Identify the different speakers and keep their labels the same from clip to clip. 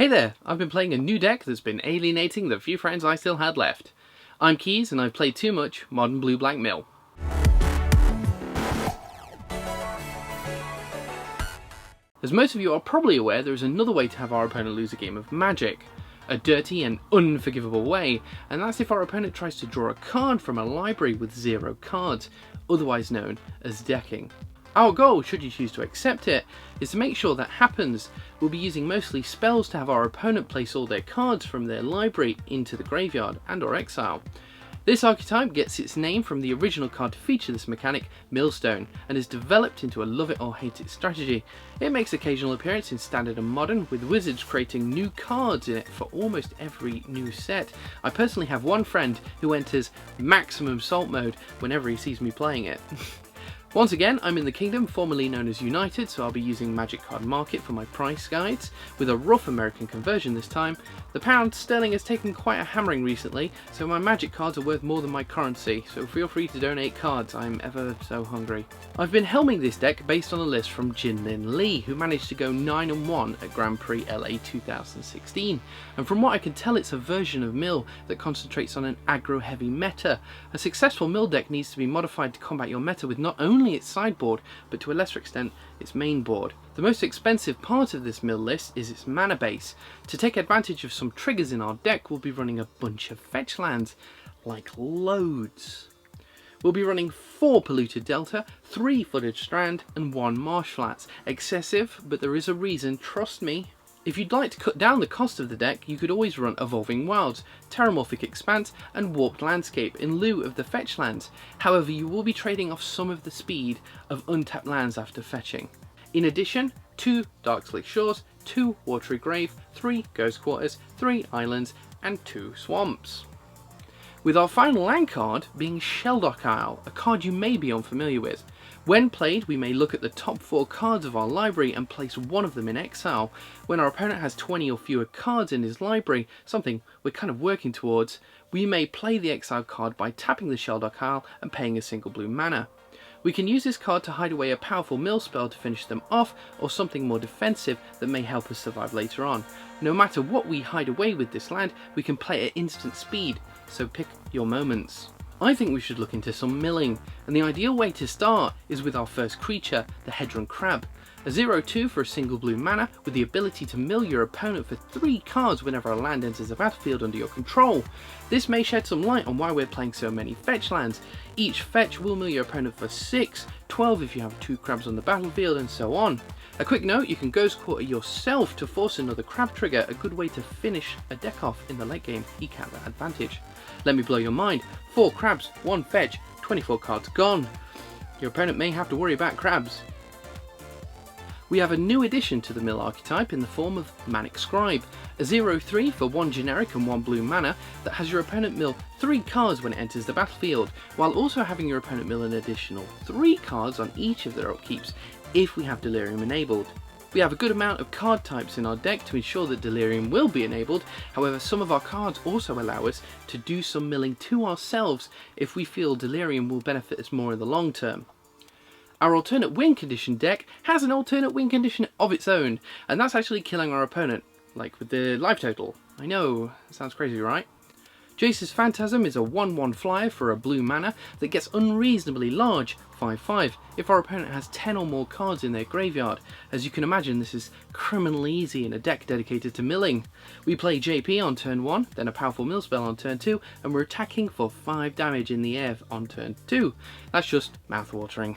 Speaker 1: Hey there, I've been playing a new deck that's been alienating the few friends I still had left. I'm Keys and I've played too much Modern Blue-Black Mill. As most of you are probably aware, there is another way to have our opponent lose a game of Magic. A dirty and unforgivable way, and that's if our opponent tries to draw a card from a library with 0 cards, otherwise known as decking. Our goal, should you choose to accept it, is to make sure that happens. We'll be using mostly spells to have our opponent place all their cards from their library into the graveyard and or exile. This archetype gets its name from the original card to feature this mechanic, Millstone, and is developed into a love it or hate it strategy. It makes occasional appearance in Standard and Modern, with Wizards creating new cards in it for almost every new set. I personally have one friend who enters maximum salt mode whenever he sees me playing it. Once again, I'm in the Kingdom, formerly known as United, so I'll be using Magic Card Market for my price guides, with a rough American conversion this time. The pound sterling has taken quite a hammering recently, so my Magic cards are worth more than my currency, so feel free to donate cards, I'm ever so hungry. I've been helming this deck based on a list from Jinlin Lee, who managed to go 9-1 at Grand Prix LA 2016, and from what I can tell it's a version of Mill that concentrates on an aggro-heavy meta. A successful Mill deck needs to be modified to combat your meta with not only its sideboard, but to a lesser extent its main board. The most expensive part of this Mill list is its mana base. To take advantage of some triggers in our deck, we'll be running a bunch of fetch lands, like loads. We'll be running 4 Polluted Delta, 3 Flooded Strand and 1 Marsh Flats. Excessive, but there is a reason, trust me. If you'd like to cut down the cost of the deck, you could always run Evolving Wilds, Terramorphic Expanse and Warped Landscape in lieu of the fetch lands. However, you will be trading off some of the speed of untapped lands after fetching. In addition, 2 Darkslick Shores, 2 Watery Grave, 3 Ghost Quarters, 3 Islands and 2 Swamps. With our final land card being Shelldock Isle, a card you may be unfamiliar with. When played, we may look at the top 4 cards of our library and place one of them in exile. When our opponent has 20 or fewer cards in his library, something we're kind of working towards, we may play the exile card by tapping the Shelldock Isle and paying a single blue mana. We can use this card to hide away a powerful mill spell to finish them off, or something more defensive that may help us survive later on. No matter what we hide away with this land, we can play at instant speed, so pick your moments. I think we should look into some milling, and the ideal way to start is with our first creature, the Hedron Crab. A 0/2 for a single blue mana with the ability to mill your opponent for 3 cards whenever a land enters the battlefield under your control. This may shed some light on why we're playing so many fetch lands. Each fetch will mill your opponent for 6, 12 if you have 2 crabs on the battlefield, and so on. A quick note, you can Ghost Quarter yourself to force another crab trigger, a good way to finish a deck off in the late game, eke out that advantage. Let me blow your mind, 4 crabs, 1 fetch, 24 cards gone. Your opponent may have to worry about crabs. We have a new addition to the mill archetype in the form of Manic Scribe, a 0/3 for 1 generic and 1 blue mana that has your opponent mill 3 cards when it enters the battlefield, while also having your opponent mill an additional 3 cards on each of their upkeeps if we have Delirium enabled. We have a good amount of card types in our deck to ensure that Delirium will be enabled, however some of our cards also allow us to do some milling to ourselves if we feel Delirium will benefit us more in the long term. Our alternate win condition deck has an alternate win condition of its own, and that's actually killing our opponent, like with the life total. I know, it sounds crazy, right? Jace's Phantasm is a 1/1 flyer for a blue mana that gets unreasonably large, 5/5, if our opponent has 10 or more cards in their graveyard. As you can imagine, this is criminally easy in a deck dedicated to milling. We play JP on turn 1, then a powerful mill spell on turn 2, and we're attacking for 5 damage in the air on turn 2. That's just mouth-watering.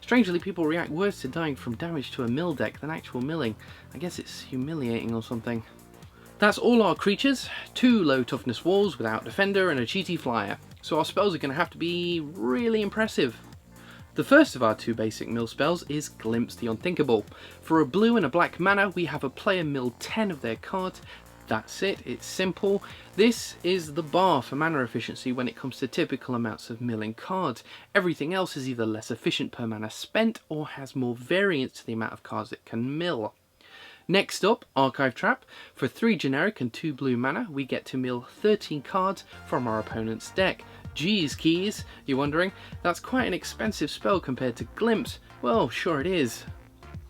Speaker 1: Strangely, people react worse to dying from damage to a mill deck than actual milling. I guess it's humiliating or something. That's all our creatures, 2 low toughness walls without defender and a cheaty flyer, so our spells are going to have to be really impressive. The first of our 2 basic mill spells is Glimpse the Unthinkable. For a blue and a black mana, we have a player mill 10 of their cards. That's it, it's simple. This is the bar for mana efficiency when it comes to typical amounts of milling cards. Everything else is either less efficient per mana spent or has more variance to the amount of cards it can mill. Next up, Archive Trap. For 3 generic and 2 blue mana, we get to mill 13 cards from our opponent's deck. Geez, Keys, you're wondering? That's quite an expensive spell compared to Glimpse. Well, sure it is.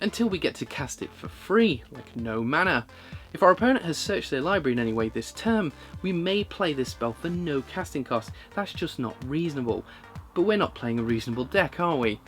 Speaker 1: until we get to cast it for free, like no mana. If our opponent has searched their library in any way this turn, we may play this spell for no casting cost. That's just not reasonable. But we're not playing a reasonable deck, are we?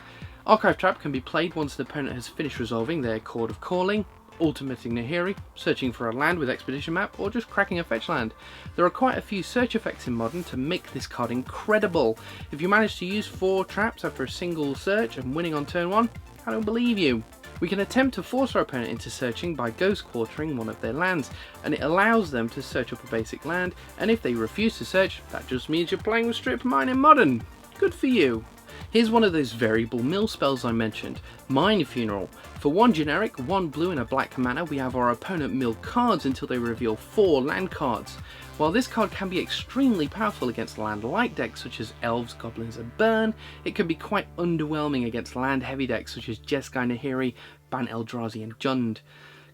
Speaker 1: Archive Trap can be played once the opponent has finished resolving their Chord of Calling, ultimating Nahiri, searching for a land with Expedition Map, or just cracking a fetch land. There are quite a few search effects in Modern to make this card incredible. If you manage to use 4 traps after a single search and winning on turn 1, I don't believe you. We can attempt to force our opponent into searching by Ghost Quartering one of their lands, and it allows them to search up a basic land, and if they refuse to search, that just means you're playing with Strip Mine in Modern. Good for you. Here's one of those variable mill spells I mentioned, Mine Funeral. For 1 generic, 1 blue and a black mana, we have our opponent mill cards until they reveal 4 land cards. While this card can be extremely powerful against land-light decks such as Elves, Goblins and Burn, it can be quite underwhelming against land-heavy decks such as Jeskai Nahiri, Ban Eldrazi and Jund.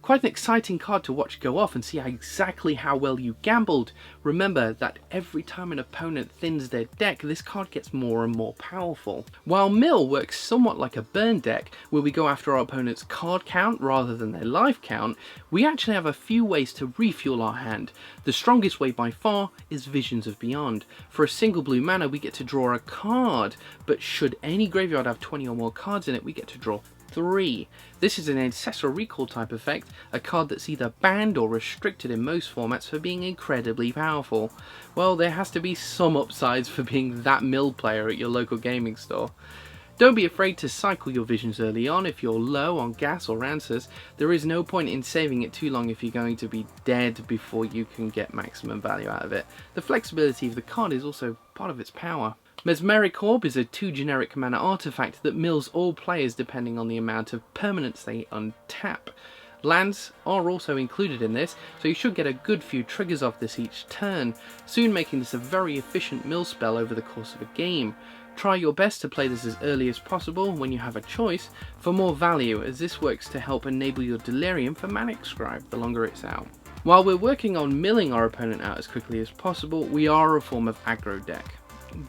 Speaker 1: Quite an exciting card to watch go off and see exactly how well you gambled. Remember that every time an opponent thins their deck, this card gets more and more powerful. While Mill works somewhat like a burn deck, where we go after our opponent's card count rather than their life count, we actually have a few ways to refuel our hand. The strongest way by far is Visions of Beyond. For a single blue mana we get to draw a card, but should any graveyard have 20 or more cards in it, we get to draw 3. This is an Ancestral Recall type effect, a card that's either banned or restricted in most formats for being incredibly powerful. Well, there has to be some upsides for being that mill player at your local gaming store. Don't be afraid to cycle your visions early on if you're low on gas or answers. There is no point in saving it too long if you're going to be dead before you can get maximum value out of it. The flexibility of the card is also part of its power. Mesmeric Orb is a 2 generic mana artifact that mills all players depending on the amount of permanents they untap. Lands are also included in this, so you should get a good few triggers off this each turn, soon making this a very efficient mill spell over the course of a game. Try your best to play this as early as possible when you have a choice for more value, as this works to help enable your Delirium for Manic Scribe the longer it's out. While we're working on milling our opponent out as quickly as possible, we are a form of aggro deck.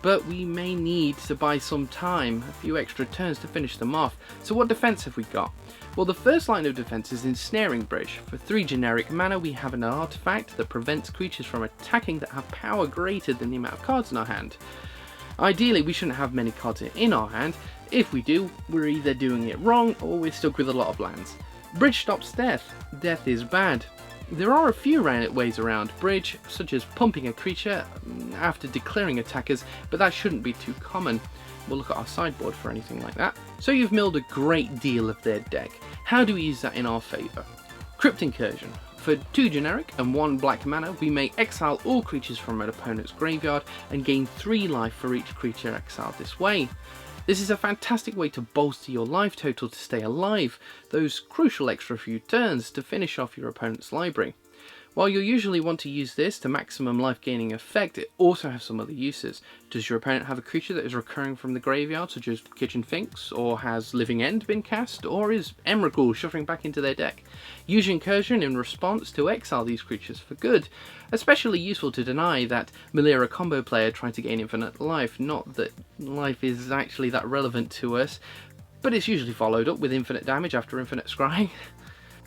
Speaker 1: But we may need to buy some time, a few extra turns to finish them off. So what defense have we got? Well, the first line of defense is Ensnaring Bridge. For 3 generic mana we have an artifact that prevents creatures from attacking that have power greater than the amount of cards in our hand. Ideally we shouldn't have many cards in our hand. If we do, we're either doing it wrong or we're stuck with a lot of lands. Bridge stops death. Death is bad. There are a few ways around Bridge, such as pumping a creature after declaring attackers, but that shouldn't be too common. We'll look at our sideboard for anything like that. So you've milled a great deal of their deck. How do we use that in our favour? Crypt Incursion. For 2 generic and 1 black mana, we may exile all creatures from an opponent's graveyard and gain 3 life for each creature exiled this way. This is a fantastic way to bolster your life total to stay alive, those crucial extra few turns to finish off your opponent's library. While you'll usually want to use this to maximum life gaining effect, it also has some other uses. Does your opponent have a creature that is recurring from the graveyard, such as Kitchen Finks, or has Living End been cast, or is Emrakul shuffling back into their deck? Use Incursion in response to exile these creatures for good. Especially useful to deny that Melira combo player trying to gain infinite life, not that life is actually that relevant to us, but it's usually followed up with infinite damage after infinite scrying.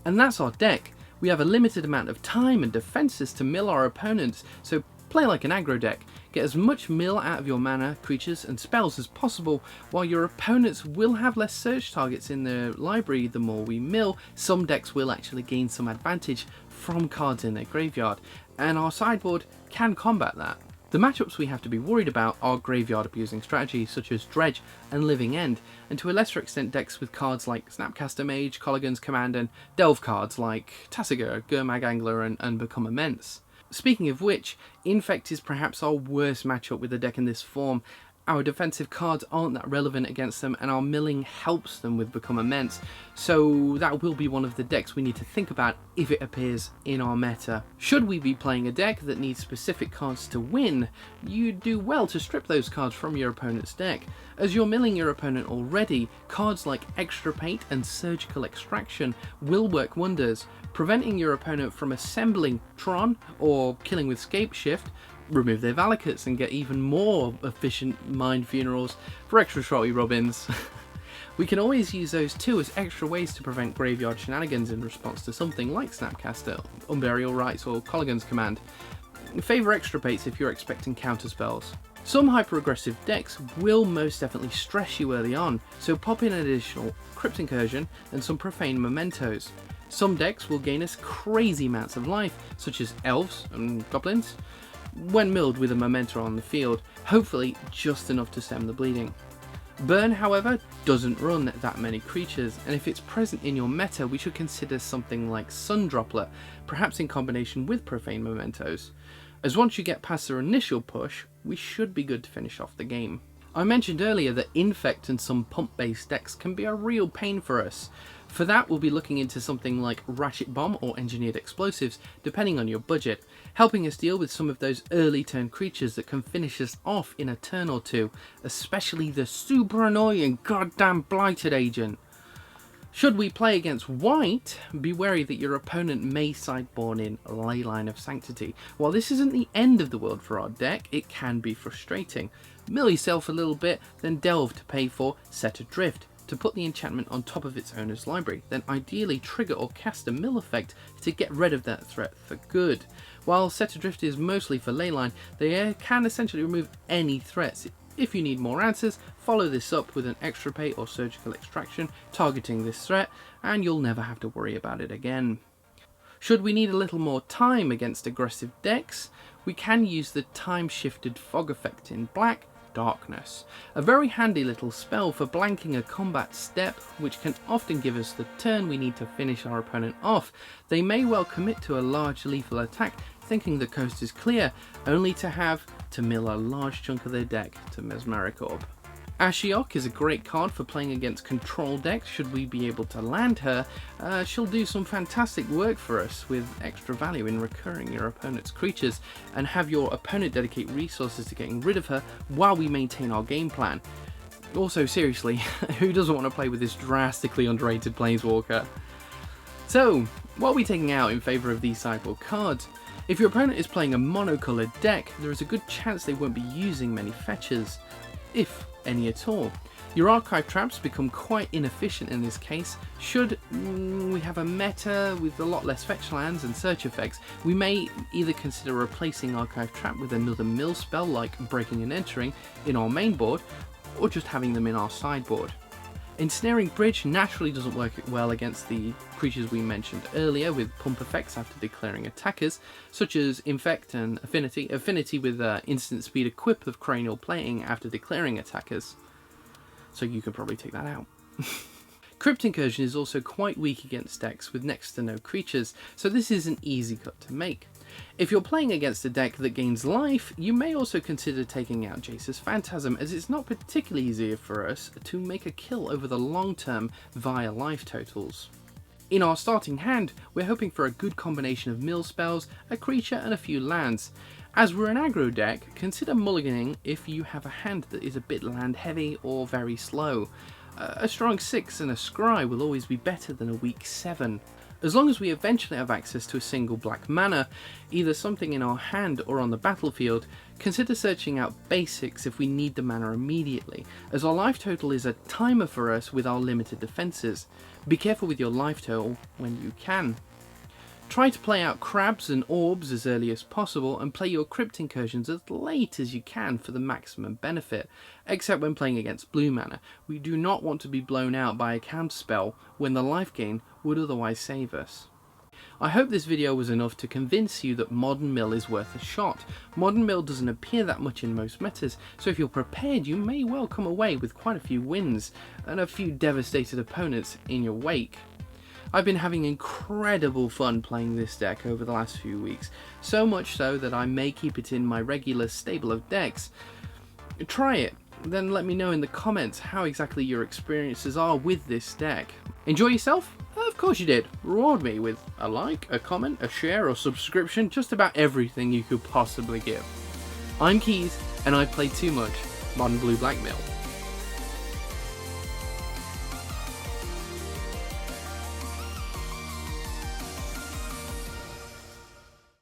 Speaker 1: And that's our deck. We have a limited amount of time and defences to mill our opponents, so play like an aggro deck. Get as much mill out of your mana, creatures and spells as possible. While your opponents will have less search targets in their library the more we mill, some decks will actually gain some advantage from cards in their graveyard, and our sideboard can combat that. The matchups we have to be worried about are graveyard abusing strategies such as Dredge and Living End, and to a lesser extent decks with cards like Snapcaster Mage, Colligan's Command and Delve cards like Tasigur, Gurmag Angler and Become Immense. Speaking of which, Infect is perhaps our worst matchup with a deck in this form. Our defensive cards aren't that relevant against them, and our milling helps them with Become Immense, so that will be one of the decks we need to think about if it appears in our meta. Should we be playing a deck that needs specific cards to win, you do well to strip those cards from your opponent's deck. As you're milling your opponent already, cards like Extirpate and Surgical Extraction will work wonders, preventing your opponent from assembling Tron or killing with Scapeshift. Remove their Valakuts and get even more efficient Mind Funerals for extra Shroty Robins. We can always use those too as extra ways to prevent graveyard shenanigans in response to something like Snapcaster, Unburial Rites or Colligan's Command. Favour extirpates if you're expecting counter spells. Some hyper-aggressive decks will most definitely stress you early on, so pop in an additional Crypt Incursion and some Profane Mementos. Some decks will gain us crazy amounts of life, such as Elves and Goblins, when milled with a Memento on the field, hopefully just enough to stem the bleeding. Burn, however, doesn't run that many creatures, and if it's present in your meta, we should consider something like Sun Droplet, perhaps in combination with Profane Mementos, as once you get past their initial push, we should be good to finish off the game. I mentioned earlier that Infect and some pump-based decks can be a real pain for us. For that, we'll be looking into something like Ratchet Bomb or Engineered Explosives, depending on your budget, helping us deal with some of those early turn creatures that can finish us off in a turn or two, especially the super annoying goddamn Blighted Agent. Should we play against white, be wary that your opponent may sideboard in Leyline of Sanctity. While this isn't the end of the world for our deck, it can be frustrating. Mill yourself a little bit, then delve to pay for Set Adrift, to put the enchantment on top of its owner's library, then ideally trigger or cast a mill effect to get rid of that threat for good. While Set Adrift is mostly for Leyline, they can essentially remove any threats. If you need more answers, follow this up with an Extirpate or Surgical Extraction targeting this threat, and you'll never have to worry about it again. Should we need a little more time against aggressive decks, we can use the Time Shifted Fog effect in black, Darkness, a very handy little spell for blanking a combat step, which can often give us the turn we need to finish our opponent off. They may well commit to a large lethal attack thinking the coast is clear, only to have to mill a large chunk of their deck to Mesmeric Orb. Ashiok is a great card for playing against control decks. Should we be able to land her, she'll do some fantastic work for us with extra value in recurring your opponent's creatures, and have your opponent dedicate resources to getting rid of her while we maintain our game plan. Also, seriously, who doesn't want to play with this drastically underrated Planeswalker? So, what are we taking out in favour of these sideboard cards? If your opponent is playing a monocoloured deck, there is a good chance they won't be using many fetches, if any at all. Your archive traps become quite inefficient in this case. Should we have a meta with a lot less fetch lands and search effects, we may either consider replacing archive trap with another mill spell like Breaking and Entering in our main board, or just having them in our sideboard. Ensnaring Bridge naturally doesn't work well against the creatures we mentioned earlier with pump effects after declaring attackers, such as Infect and Affinity. Affinity with instant speed equip of Cranial Plating after declaring attackers. So you can probably take that out. Crypt Incursion is also quite weak against decks with next to no creatures, so this is an easy cut to make. If you're playing against a deck that gains life, you may also consider taking out Jace's Phantasm, as it's not particularly easy for us to make a kill over the long term via life totals. In our starting hand, we're hoping for a good combination of mill spells, a creature and a few lands. As we're an aggro deck, consider mulliganing if you have a hand that is a bit land heavy or very slow. A strong 6 and a scry will always be better than a weak 7. As long as we eventually have access to a single black mana, either something in our hand or on the battlefield, consider searching out basics if we need the mana immediately, as our life total is a timer for us with our limited defences. Be careful with your life total when you can. Try to play out crabs and orbs as early as possible and play your Crypt Incursions as late as you can for the maximum benefit, except when playing against blue mana. We do not want to be blown out by a counterspell when the life gain would otherwise save us. I hope this video was enough to convince you that Modern Mill is worth a shot. Modern Mill doesn't appear that much in most metas, so if you're prepared you may well come away with quite a few wins and a few devastated opponents in your wake. I've been having incredible fun playing this deck over the last few weeks, so much so that I may keep it in my regular stable of decks. Try it, then let me know in the comments how exactly your experiences are with this deck. Enjoy yourself? Of course you did. Reward me with a like, a comment, a share or subscription, just about everything you could possibly give. I'm Keys, and I've played too much Modern Blue Black Mill.